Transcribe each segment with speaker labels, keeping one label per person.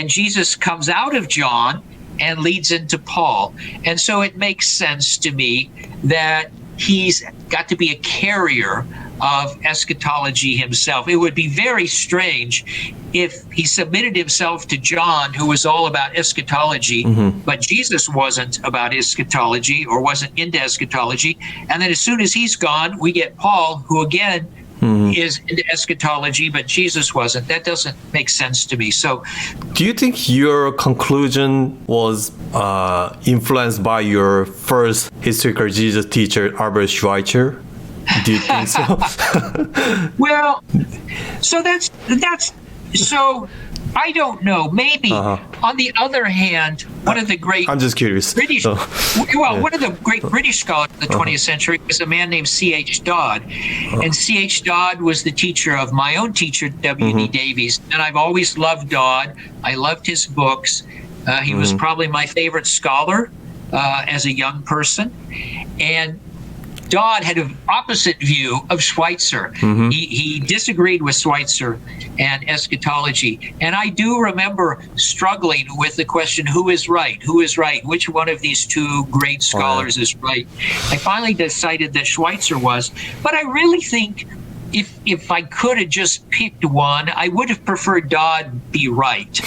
Speaker 1: and Jesus comes out of John and leads into Paul. And so it makes sense to me that he's got to be a carrier of eschatology himself. It would be very strange if he submitted himself to John, who was all about eschatology, but Jesus wasn't about eschatology or wasn't into eschatology. And then as soon as he's gone, we get Paul, who again is into eschatology, but Jesus wasn't. That doesn't make sense to me. So,
Speaker 2: do you think your conclusion was influenced by your first historical Jesus teacher, Albert Schweitzer? Do you think so?
Speaker 1: Well, so I don't know. Maybe. On the other hand, one of the great
Speaker 2: I'm just curious.
Speaker 1: British, one of the great British scholars of the 20th century was a man named C.H. Dodd. And C.H. Dodd was the teacher of my own teacher, W.D. Davies. And I've always loved Dodd. I loved his books. He was probably my favorite scholar as a young person. And Dodd had an opposite view of Schweitzer. He disagreed with Schweitzer and eschatology. And I do remember struggling with the question, who is right? Who is right? Which one of these two great scholars is right? I finally decided that Schweitzer was. But I really think if I could have just picked one, I would have preferred Dodd be right.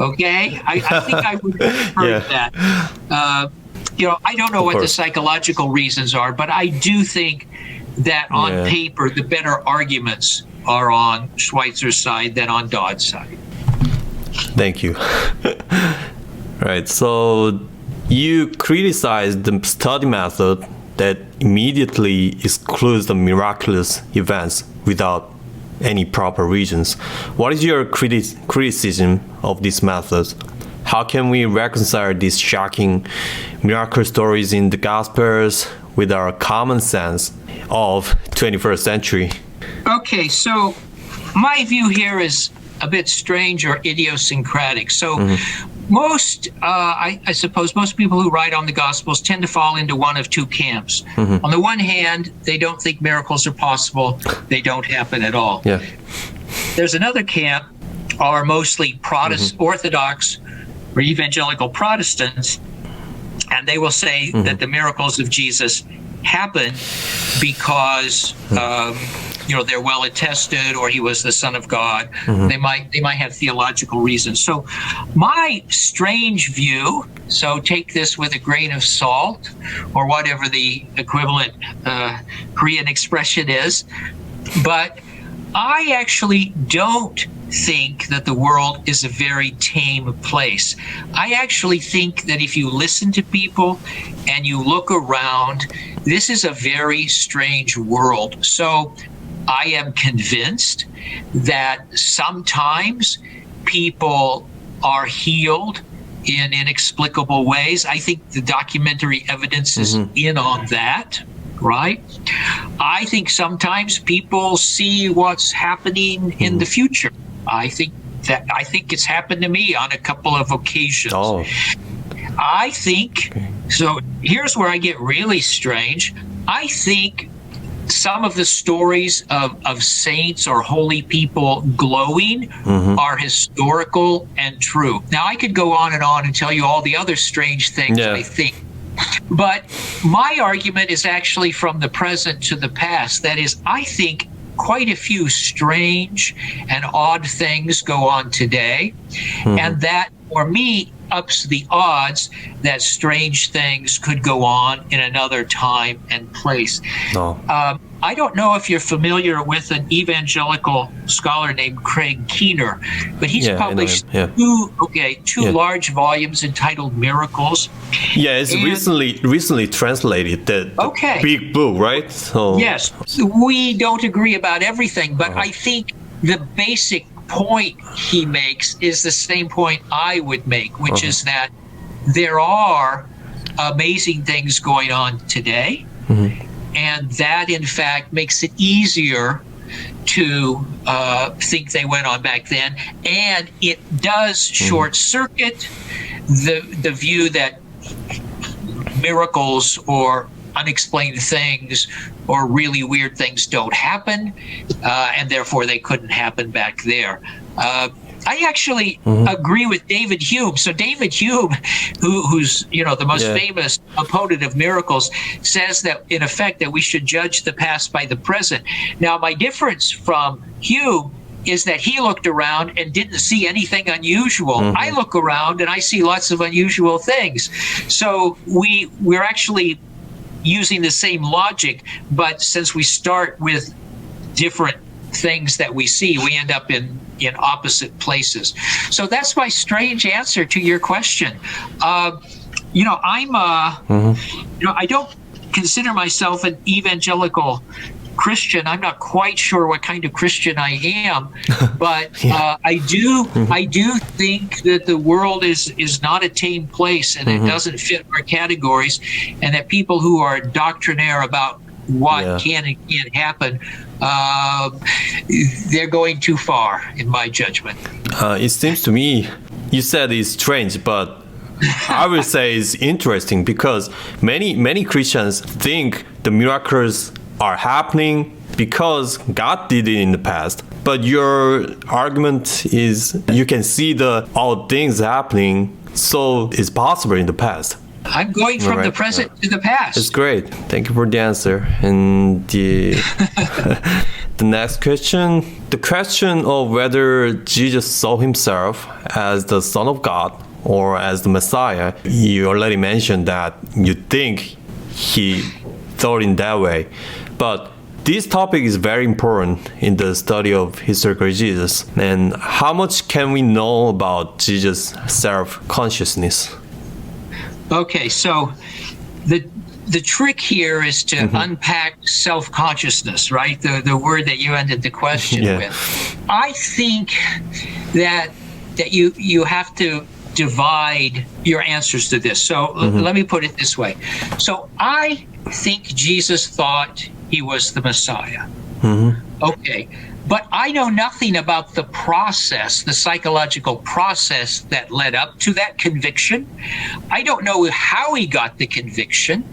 Speaker 1: Okay? I think I would have preferred that. I don't know what the psychological reasons are, but I do think that on paper, the better arguments are on Schweitzer's side than on Dodd's side.
Speaker 2: Thank you. Right. So you criticized the study method that immediately excludes the miraculous events without any proper reasons. What is your criticism of this method? How can we reconcile these shocking miracle stories in the Gospels with our common sense of 21st century?
Speaker 1: Okay, so my view here is a bit strange or idiosyncratic. So I suppose most people who write on the Gospels tend to fall into one of two camps. On the one hand, they don't think miracles are possible. They don't happen at all.
Speaker 2: Yeah.
Speaker 1: There's another camp, are mostly Orthodox or evangelical Protestants, and they will say that the miracles of Jesus happen because they're well attested, or he was the Son of God. They might have theological reasons. So my strange view, so take this with a grain of salt, or whatever the equivalent Korean expression is, but I actually don't think that the world is a very tame place. I actually think that if you listen to people and you look around, this is a very strange world. So I am convinced that sometimes people are healed in inexplicable ways. I think the documentary evidence is in on that. Right? I think sometimes people see what's happening in the future. I think it's happened to me on a couple of occasions. I think, so here's where I get really strange. I think some of the stories of saints or holy people glowing are historical and true. Now, I could go on and tell you all the other strange things I think. But my argument is actually from the present to the past. That is, I think quite a few strange and odd things go on today. And that, for me, ups the odds that strange things could go on in another time and place. I don't know if you're familiar with an evangelical scholar named Craig Keener, but he's published two large volumes entitled Miracles.
Speaker 2: Yeah, it's recently translated, the big book, right? So,
Speaker 1: yes, we don't agree about everything, but I think the basic point he makes is the same point I would make, which is that there are amazing things going on today. And that, in fact, makes it easier to think they went on back then. And it does short-circuit the view that miracles or unexplained things or really weird things don't happen, and therefore they couldn't happen back there. I actually agree with David Hume. So David Hume, who's the most famous opponent of miracles, says that in effect that we should judge the past by the present. Now, my difference from Hume is that he looked around and didn't see anything unusual. I look around and I see lots of unusual things. So we're actually using the same logic, but since we start with different things that we see, we end up in opposite places. So that's my strange answer to your question. I don't consider myself an evangelical Christian. I'm not quite sure what kind of Christian I am, but I do think that the world is not a tame place, and it doesn't fit our categories, and that people who are doctrinaire about what can and can't happen, they're going too far, in my judgment.
Speaker 2: It seems to me, you said it's strange, but I would say it's interesting, because many Christians think the miracles are happening because God did it in the past. But your argument is you can see all things happening, so it's possible in the past.
Speaker 1: I'm going from the present to the past.
Speaker 2: It's great. Thank you for the answer. And the next question, the question of whether Jesus saw himself as the Son of God or as the Messiah, you already mentioned that you think he thought in that way. But this topic is very important in the study of historical Jesus. And how much can we know about Jesus' self-consciousness?
Speaker 1: Okay, so the trick here is to unpack self-consciousness, right? The word that you ended the question with. I think that you have to divide your answers to this. So let me put it this way. So I think Jesus thought he was the Messiah. Okay. But I know nothing about the process, the psychological process that led up to that conviction. I don't know how he got the conviction.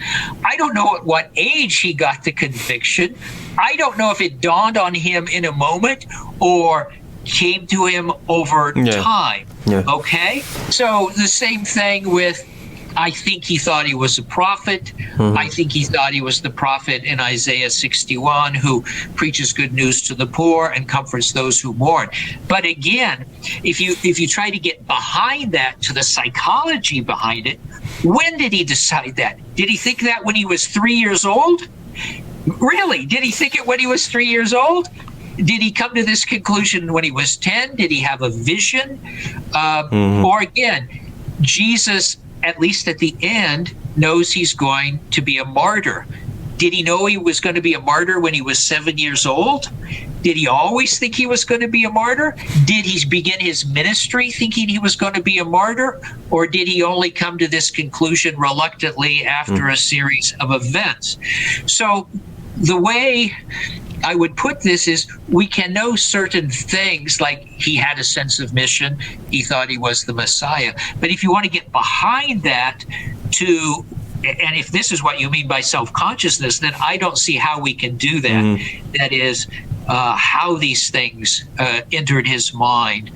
Speaker 1: I don't know at what age he got the conviction. I don't know if it dawned on him in a moment or came to him over time. Okay? So the same thing with, I think he thought he was a prophet. I think he thought he was the prophet in Isaiah 61 who preaches good news to the poor and comforts those who mourn. But again, if you try to get behind that, to the psychology behind it, when did he decide that? Did he think that when he was 3 years old? Really? Did he think it when he was 3 years old? Did he come to this conclusion when he was 10? Did he have a vision? Or again, Jesus, at least at the end, knows he's going to be a martyr. Did he know he was going to be a martyr when he was 7 years old? Did he always think he was going to be a martyr? Did he begin his ministry thinking he was going to be a martyr? Or did he only come to this conclusion reluctantly after a series of events? So the way I would put this is, we can know certain things, like he had a sense of mission, he thought he was the Messiah. But if you want to get behind that and if this is what you mean by self-consciousness, then I don't see how we can do that. That is, how these things entered his mind.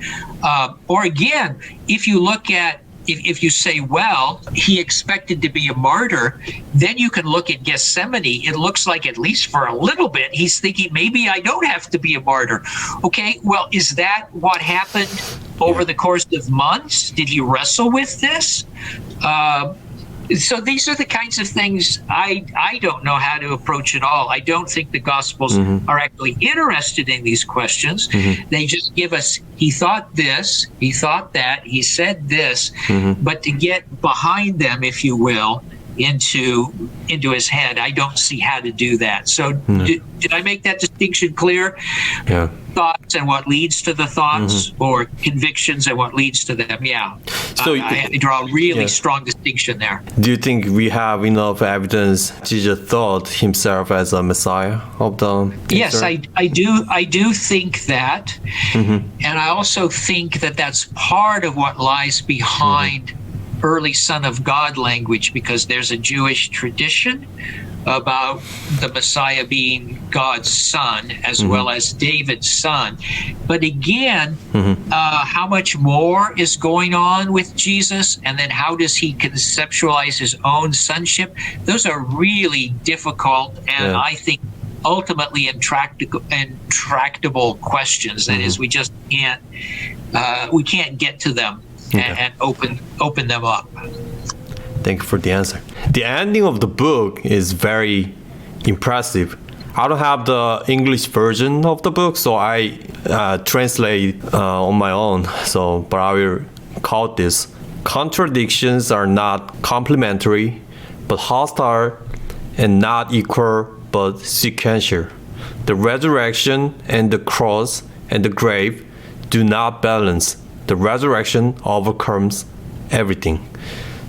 Speaker 1: Or again, if you look at, if you say, well, he expected to be a martyr, then you can look at Gethsemane. It looks like, at least for a little bit, he's thinking, maybe I don't have to be a martyr. Okay, well, is that what happened over the course of months? Did he wrestle with this? So these are the kinds of things I don't know how to approach at all. I don't think the Gospels are actually interested in these questions. They just give us, he thought this, he thought that, he said this, but to get behind them, if you will, into his head, I don't see how to do that. So did I make that distinction clear?
Speaker 2: Yeah.
Speaker 1: Thoughts and what leads to the thoughts, or convictions and what leads to them? Yeah. So I draw a really strong distinction there.
Speaker 2: Do you think we have enough evidence Jesus thought himself as a Messiah of the
Speaker 1: Yes, I do think that. And I also think that that's part of what lies behind early Son of God language, because there's a Jewish tradition about the Messiah being God's son as well as David's son. But again, how much more is going on with Jesus? And then how does he conceptualize his own sonship? Those are really difficult and I think ultimately intractable questions. That is, we just can't get to them and open them up.
Speaker 2: Thank you for the answer. The ending of the book is very impressive. I don't have the English version of the book, so I translate on my own. But I will quote this. Contradictions are not complementary, but hostile, and not equal, but sequential. The resurrection and the cross and the grave do not balance. The resurrection overcomes everything.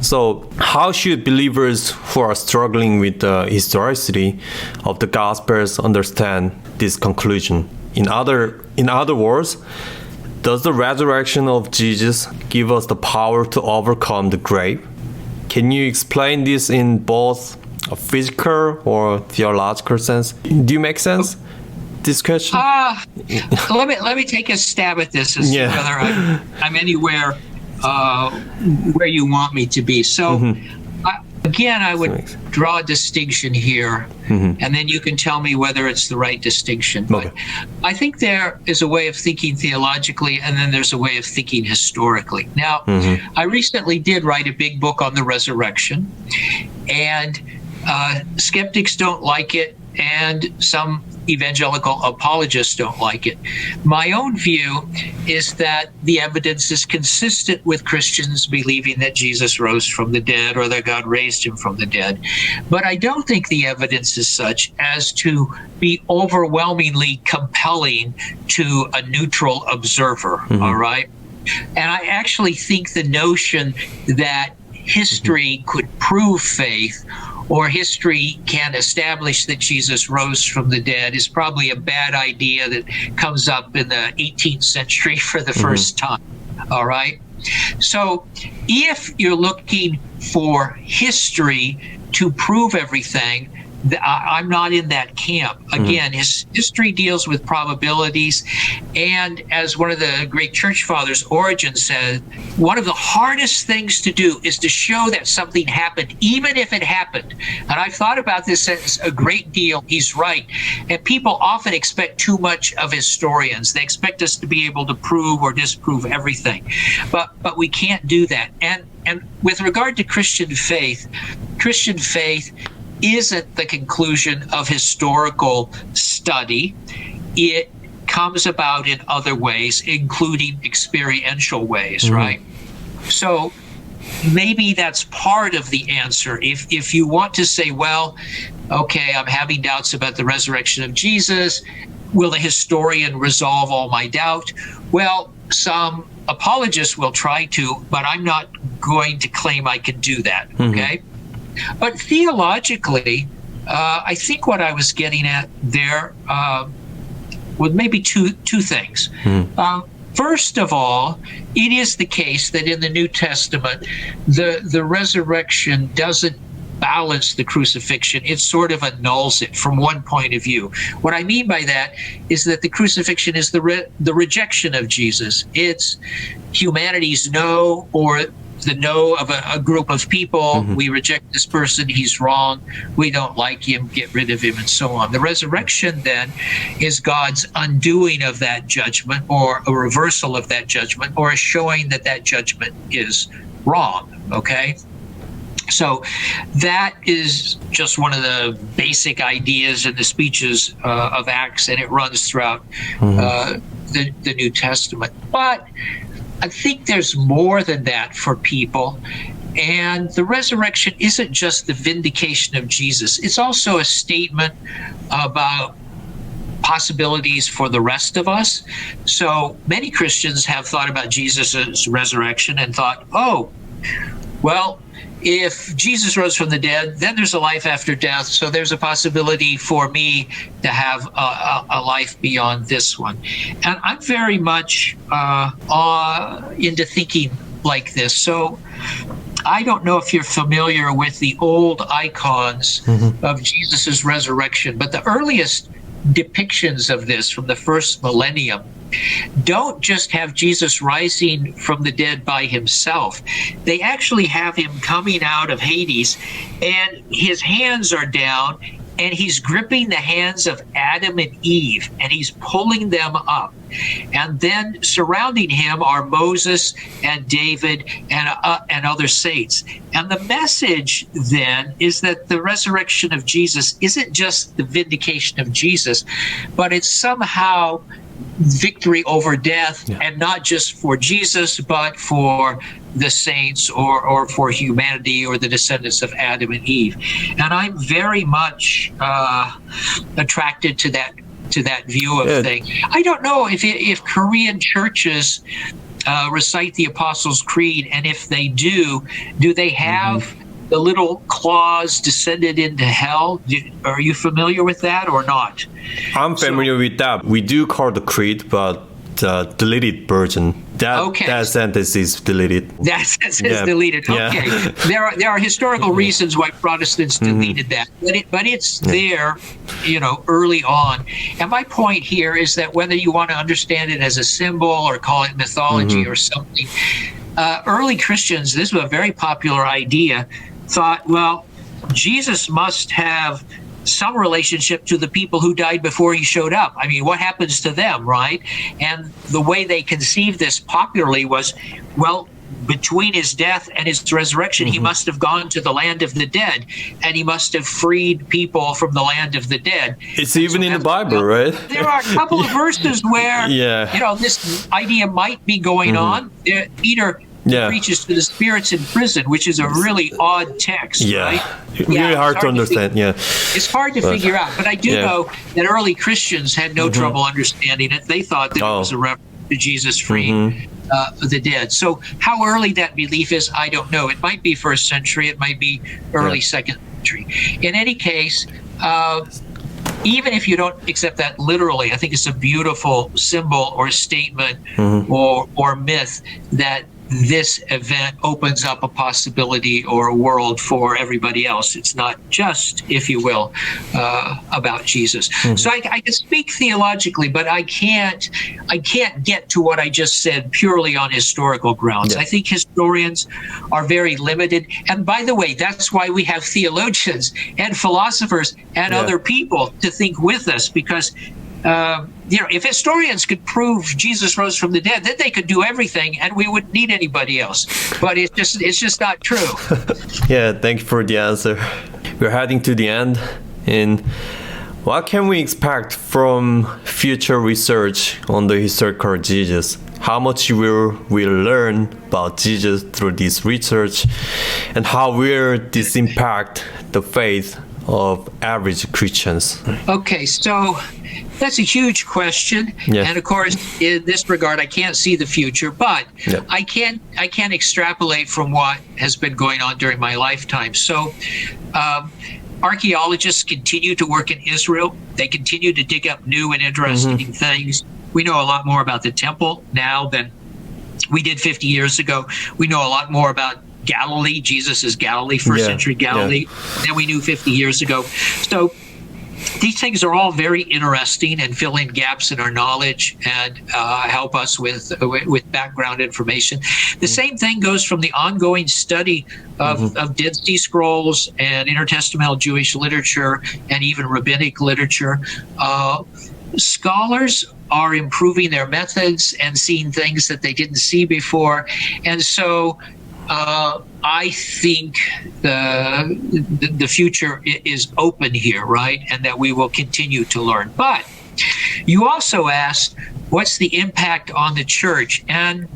Speaker 2: So, how should believers who are struggling with the historicity of the Gospels understand this conclusion? In other words, does the resurrection of Jesus give us the power to overcome the grave? Can you explain this in both a physical or theological sense? Do you make sense? This question?
Speaker 1: Let me take a stab at this and see whether I'm anywhere where you want me to be. So, again, I would draw a distinction here, and then you can tell me whether it's the right distinction. But I think there is a way of thinking theologically, and then there's a way of thinking historically. Now, I recently did write a big book on the resurrection, and skeptics don't like it, and some evangelical apologists don't like it. My own view is that the evidence is consistent with Christians believing that Jesus rose from the dead or that God raised him from the dead. But I don't think the evidence is such as to be overwhelmingly compelling to a neutral observer, all right? And I actually think the notion that history could prove faith or history can establish that Jesus rose from the dead is probably a bad idea that comes up in the 18th century for the first time, all right? So if you're looking for history to prove everything, I'm not in that camp. Again, history deals with probabilities, and as one of the great church fathers, Origen, said, one of the hardest things to do is to show that something happened, even if it happened. And I've thought about this a great deal. He's right. And people often expect too much of historians. They expect us to be able to prove or disprove everything. But we can't do that. And with regard to Christian faith isn't the conclusion of historical study. It comes about in other ways, including experiential ways, right? So maybe that's part of the answer. If you want to say, well, okay, I'm having doubts about the resurrection of Jesus, will the historian resolve all my doubt? Well, some apologists will try to, but I'm not going to claim I can do that, okay? But theologically, I think what I was getting at there was maybe two things. First of all, it is the case that in the New Testament, the resurrection doesn't balance the crucifixion. It sort of annuls it from one point of view. What I mean by that is that the crucifixion is the rejection of Jesus. It's humanity's no, or the no of a group of people. We reject this person, he's wrong, we don't like him, get rid of him, and so on. The resurrection then is God's undoing of that judgment, or a reversal of that judgment, or a showing that that judgment is wrong, okay? So that is just one of the basic ideas in the speeches of Acts, and it runs throughout the New Testament. But I think there's more than that for people. And the resurrection isn't just the vindication of Jesus. It's also a statement about possibilities for the rest of us. So many Christians have thought about Jesus' resurrection and thought, oh, well, if Jesus rose from the dead, then there's a life after death. So there's a possibility for me to have a life beyond this one. And I'm very much into thinking like this. So I don't know if you're familiar with the old icons of Jesus's resurrection, but the earliest depictions of this from the first millennium don't just have Jesus rising from the dead by himself. They actually have him coming out of Hades, and his hands are down, and he's gripping the hands of Adam and Eve, and he's pulling them up. And then surrounding him are Moses and David and other saints. And the message then is that the resurrection of Jesus isn't just the vindication of Jesus, but it's somehow victory over death, and not just for Jesus, but for the saints or for humanity or the descendants of Adam and Eve. And I'm very much attracted to that view of things. I don't know if Korean churches recite the Apostles' Creed, and if they do they have the little clause descended into hell? Are you familiar with that or not?
Speaker 2: I'm familiar with that. We do call the creed, but the deleted version. That sentence is deleted.
Speaker 1: That sentence is deleted. Okay. Yeah. There are historical reasons why Protestants deleted that, but it's there, early on. And my point here is that whether you want to understand it as a symbol or call it mythology or something, early Christians, this was a very popular idea, thought, well, Jesus must have some relationship to the people who died before he showed up. I mean, what happens to them, right? And the way they conceived this popularly was, well, between his death and his resurrection, he must have gone to the land of the dead, and he must have freed people from the land of the dead.
Speaker 2: It's even in the Bible, right?
Speaker 1: There are a couple of verses where, this idea might be going on. Peter preaches to the spirits in prison, which is a really odd text, right?
Speaker 2: Really hard to understand.
Speaker 1: It's hard to figure out, but I do know that early Christians had no trouble understanding it. They thought that it was a reference to Jesus freeing the dead. So how early that belief is, I don't know. It might be first century. It might be early second century. In any case, even if you don't accept that literally, I think it's a beautiful symbol or statement or myth that this event opens up a possibility or a world for everybody else. It's not just, if you will, about Jesus. So I can speak theologically, but I can't get to what I just said purely on historical grounds. I think historians are very limited. And by the way, that's why we have theologians and philosophers and other people to think with us, because if historians could prove Jesus rose from the dead, then they could do everything, and we wouldn't need anybody else. But it's just not true.
Speaker 2: Thank you for the answer. We're heading to the end, and what can we expect from future research on the historical Jesus? How much will we learn about Jesus through this research, and how will this impact the faith of average Christians?
Speaker 1: Okay, so that's a huge question, and of course, in this regard, I can't see the future, but I can extrapolate from what has been going on during my lifetime. So, archaeologists continue to work in Israel. They continue to dig up new and interesting things. We know a lot more about the temple now than we did 50 years ago. We know a lot more about Galilee. Jesus is Galilee, first century Galilee, than we knew 50 years ago. So these things are all very interesting and fill in gaps in our knowledge and help us with background information. The same thing goes from the ongoing study of Dead Sea Scrolls and intertestamental Jewish literature and even rabbinic literature. Scholars are improving their methods and seeing things that they didn't see before. And so I think the future is open here, right? And that we will continue to learn. But you also asked, what's the impact on the church? And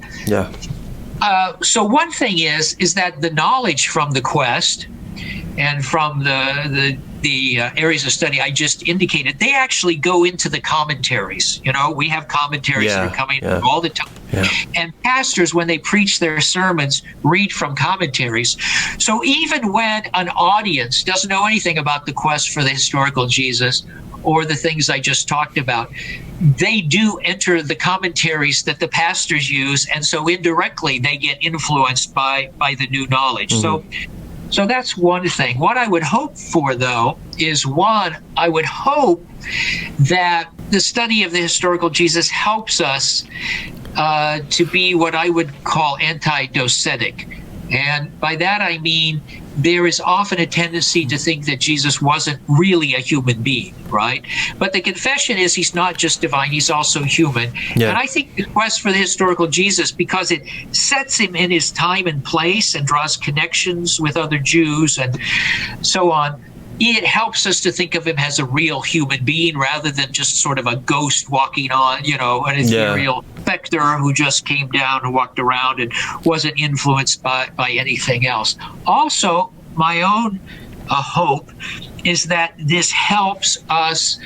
Speaker 1: so one thing is that the knowledge from the quest and from the areas of study I just indicated, they actually go into the commentaries. We have commentaries that are coming all the time. And pastors, when they preach their sermons, read from commentaries. So even when an audience doesn't know anything about the quest for the historical Jesus, or the things I just talked about, they do enter the commentaries that the pastors use, and so indirectly they get influenced by the new knowledge. So that's one thing. What I would hope for, though, is I would hope that the study of the historical Jesus helps us to be what I would call anti-docetic. And by that I mean there is often a tendency to think that Jesus wasn't really a human being, right? But the confession is he's not just divine, he's also human. Yeah. And I think the quest for the historical Jesus, because it sets him in his time and place and draws connections with other Jews and so on, it helps us to think of him as a real human being rather than just sort of a ghost walking on, an ethereal specter who just came down and walked around and wasn't influenced by anything else. Also, my own hope is that this helps us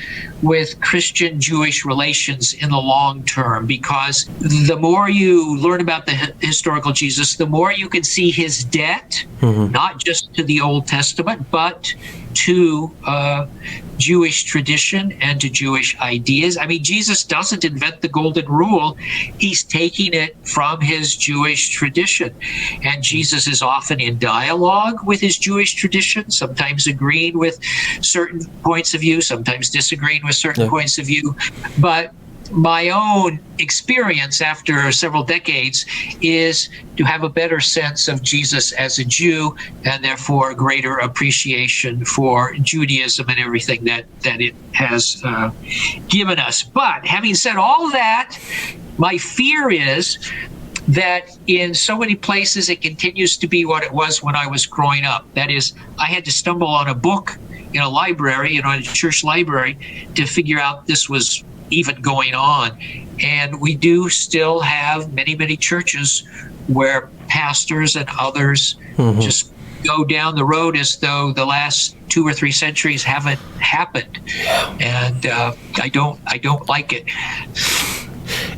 Speaker 1: with Christian-Jewish relations in the long term, because the more you learn about the historical Jesus, the more you can see his debt, not just to the Old Testament, but to Jewish tradition and to Jewish ideas. I mean, Jesus doesn't invent the golden rule. He's taking it from his Jewish tradition. And Jesus is often in dialogue with his Jewish tradition, sometimes agreeing with certain points of view, sometimes disagreeing with certain points of view. But my own experience after several decades is to have a better sense of Jesus as a Jew, and therefore a greater appreciation for Judaism and everything that it has given us. But having said all that, my fear is that in so many places it continues to be what it was when I was growing up. That is, I had to stumble on a book in a library, in a church library, to figure out this was even going on. And we do still have many, many churches where pastors and others just go down the road as though the last 2 or 3 centuries haven't happened. And I don't like it.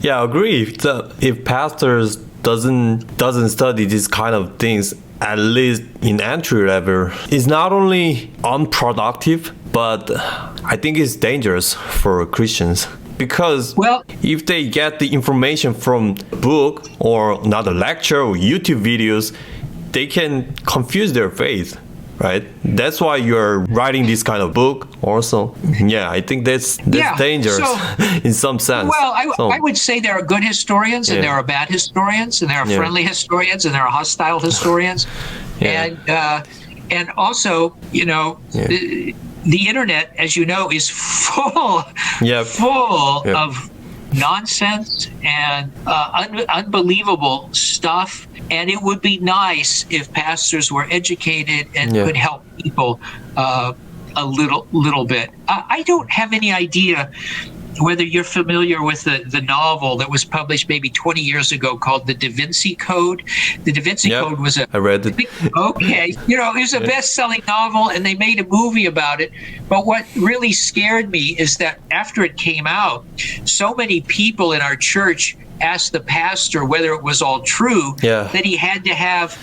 Speaker 2: Yeah, I agree. If pastors doesn't study these kind of things, at least in entry level, it's not only unproductive, but I think it's dangerous for Christians. Because if they get the information from a book or another lecture or YouTube videos, they can confuse their faith, right? That's why you're writing this kind of book also. Yeah, I think that's dangerous in some sense.
Speaker 1: Well, I would say there are good historians and there are bad historians, and there are friendly historians and there are hostile historians. And also, the internet, as you know, is full of nonsense and unbelievable stuff. And it would be nice if pastors were educated and could help people a little bit. I don't have any idea whether you're familiar with the novel that was published maybe 20 years ago called The Da Vinci Code. The Da Vinci Code was
Speaker 2: I read it.
Speaker 1: It was a best-selling novel, and they made a movie about it. But what really scared me is that after it came out, so many people in our church asked the pastor whether it was all true, that he had to have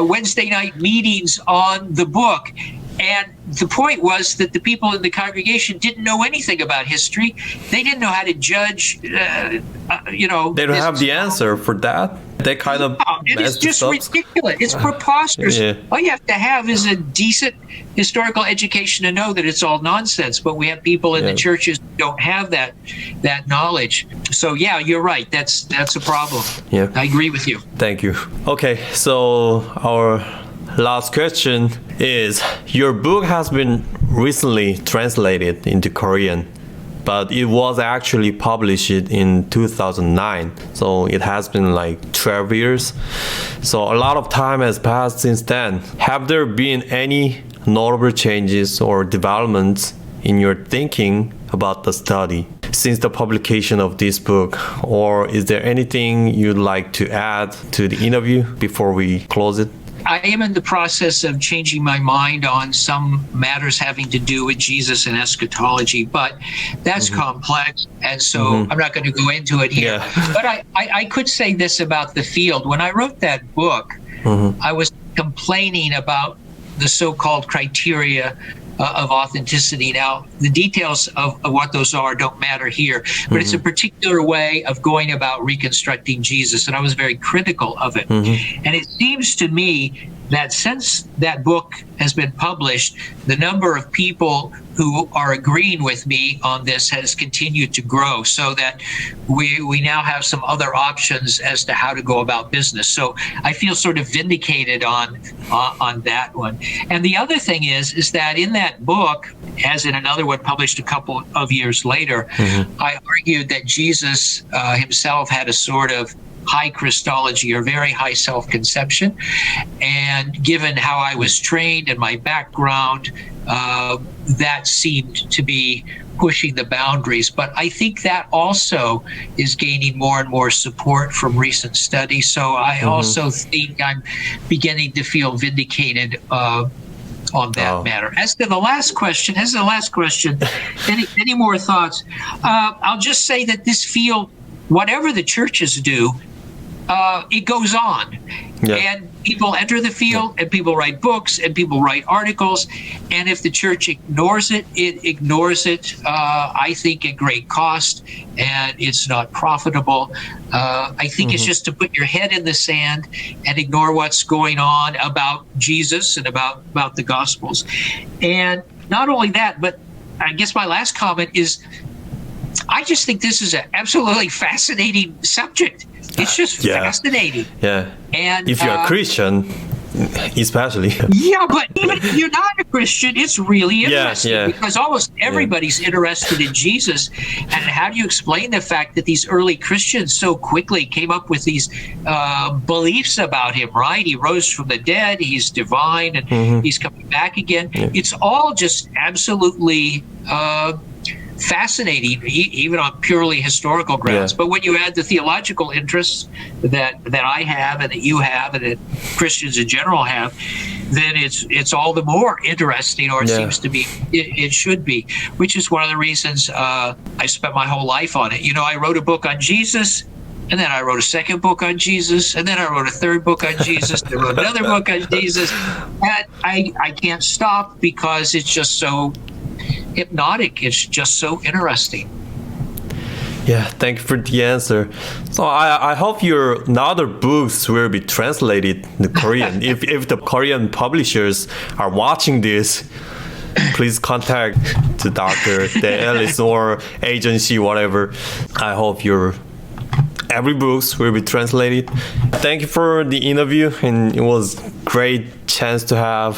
Speaker 1: Wednesday night meetings on the book. And the point was that the people in the congregation didn't know anything about history. They didn't know how to judge, They don't
Speaker 2: have the answer for that. They kind of
Speaker 1: it's just ridiculous. It's preposterous. All you have to have is a decent historical education to know that it's all nonsense. But we have people in the churches who don't have that knowledge. So you're right. That's a problem.
Speaker 2: Yeah,
Speaker 1: I agree with you.
Speaker 2: Thank you. Okay, so our last question is, your book has been recently translated into Korean, but it was actually published in 2009, so it has been like 12 years. So a lot of time has passed since then. Have there been any notable changes or developments in your thinking about the study since the publication of this book? Or is there anything you'd like to add to the interview before we close it?
Speaker 1: I am in the process of changing my mind on some matters having to do with Jesus and eschatology, but that's complex, and so I'm not going to go into it here. But I could say this about the field. When I wrote that book, I was complaining about the so-called criteria of authenticity. Now, the details of what those are don't matter here, but it's a particular way of going about reconstructing Jesus, and I was very critical of it. And it seems to me that since that book has been published, the number of people who are agreeing with me on this has continued to grow, so that we now have some other options as to how to go about business. So I feel sort of vindicated on that one. And the other thing is that in that book, as in another one published a couple of years later, I argued that Jesus himself had a sort of high Christology, or very high self-conception. And given how I was trained and my background, that seemed to be pushing the boundaries. But I think that also is gaining more and more support from recent studies. So I also think I'm beginning to feel vindicated on that matter. As to the last question, any more thoughts? I'll just say that this field, whatever the churches do, it goes on. And people enter the field, and people write books, and people write articles. And if the church ignores it, it ignores it, I think, at great cost, and it's not profitable. I think it's just to put your head in the sand and ignore what's going on about Jesus and about the Gospels. And not only that, but I guess my last comment is, I just think this is an absolutely fascinating subject. It's just fascinating.
Speaker 2: Yeah.
Speaker 1: And
Speaker 2: if you're a Christian, especially.
Speaker 1: Yeah, but even if you're not a Christian, it's really interesting because almost everybody's interested in Jesus. And how do you explain the fact that these early Christians so quickly came up with these beliefs about him, right? He rose from the dead, he's divine, and he's coming back again. It's all just absolutely fascinating, even on purely historical grounds. But when you add the theological interests that I have, and that you have, and that Christians in general have, then it's all the more interesting, or it seems to be, it should be, which is one of the reasons I spent my whole life on it. You know, I wrote a book on Jesus, and then I wrote a second book on Jesus, and then I wrote a third book on Jesus, and I wrote another book on Jesus, and I can't stop because it's just so hypnotic. It's just so interesting.
Speaker 2: Yeah, thank you for the answer. So I hope your other books will be translated in Korean. if the Korean publishers are watching this, please contact the doctor, the Ellis or agency, whatever. I hope your every books will be translated. Thank you for the interview, and it was great chance to have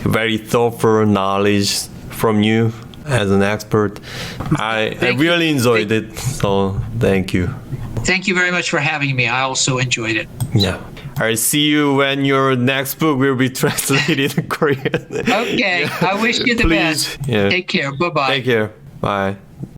Speaker 2: very thoughtful knowledge from you as an expert. I really enjoyed it, so thank you.
Speaker 1: Thank you very much for having me. I also enjoyed it.
Speaker 2: Yeah. I'll see you when your next book will be translated in Korean.
Speaker 1: Okay. I wish you the best.
Speaker 2: Yeah.
Speaker 1: Take care. Bye-bye.
Speaker 2: Take care. Bye.